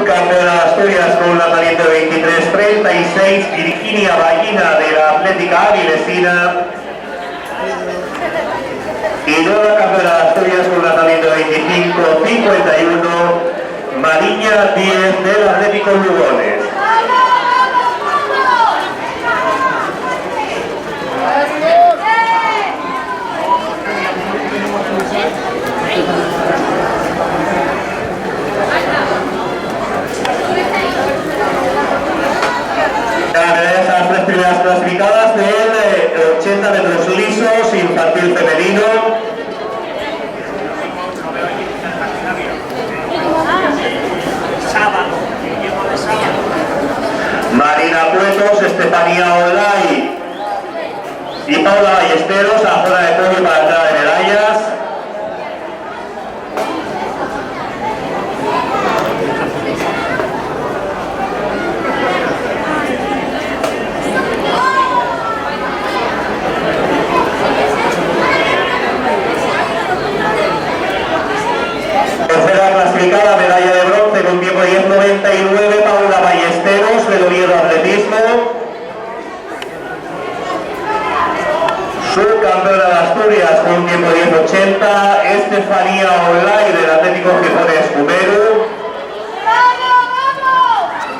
Subcampeona de Asturias con un lanzamiento de 23-36, Virginia Ballina de la Atlética Avilesina. Y nueva campeona de Asturias con un lanzamiento de 25-51, Mariña 10 del Atlético Lugones. Esas tres primeras clasificadas del 80 metros lisos, infantil femenino. Marina Cuetos, Estefanía Olay y Paula Ballesteros a zona de podio para entrada de medallas. Tercera clasificada, medalla de bronce con tiempo de 10.99, Paula Ballesteros del Oviedo Atletismo. Subcampeona de Asturias con un tiempo de 10.80, Estefanía Olay del Atlético Gijón Escudero.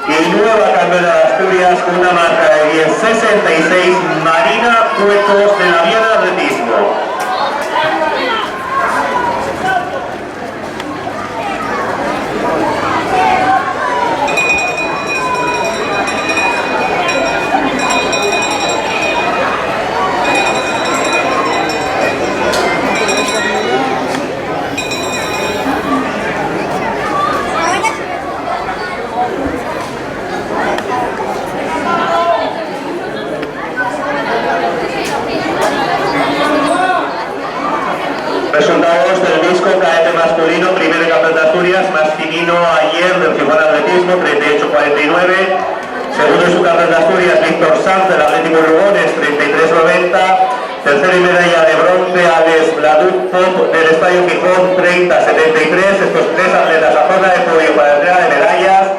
Y nueva campeona de Asturias con una marca de 10.66, Marina Cuetos de la Viana Atletismo. Resultados del disco cadete masculino, primer campeón de Asturias, masculino ayer del Gijón Atletismo, 38-49. Segundo y subcampeón de Asturias, Víctor Sanz del Atlético Lugones, 33-90. Tercera y medalla de bronce, Alex Bladut del Estadio Gijón, 30-73. Estos tres atletas a zona de podio para la entrega de medallas.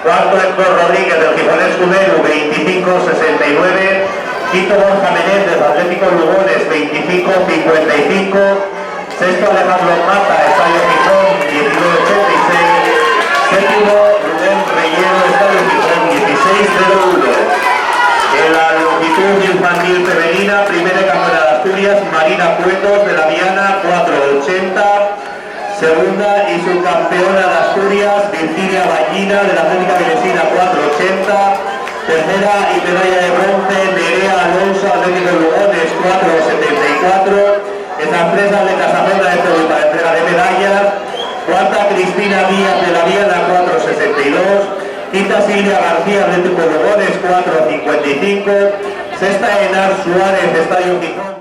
Cuarto, Héctor Rodríguez del Gijón Escudero, 25-69. Quinto, Borja Menéndez del Atlético Lugones, 25-55. Sexto, Alejandro Mata, Estadio Gijón, 19-86. Séptimo, Rubén Reyero, Estadio Gijón, 16-01. En la longitud infantil femenina, primera campeona de Asturias, Marina Cuetos de la Viana, 4-80. Segunda y subcampeona de Asturias, Virginia Ballina de la Atlética Avilesina, 4-80. Tercera y medalla de bronce, Nerea Alonso, Atlético Lugones, 4-74. Esas tres atletas a zona de podio para entrega de medallas. Cuarta, Cristina Díaz de la Viana, 4-62. Quinta, Silvia García, Atlético Lugones, 4-55. Sexta, Enar Suárez, Estadio Gijón.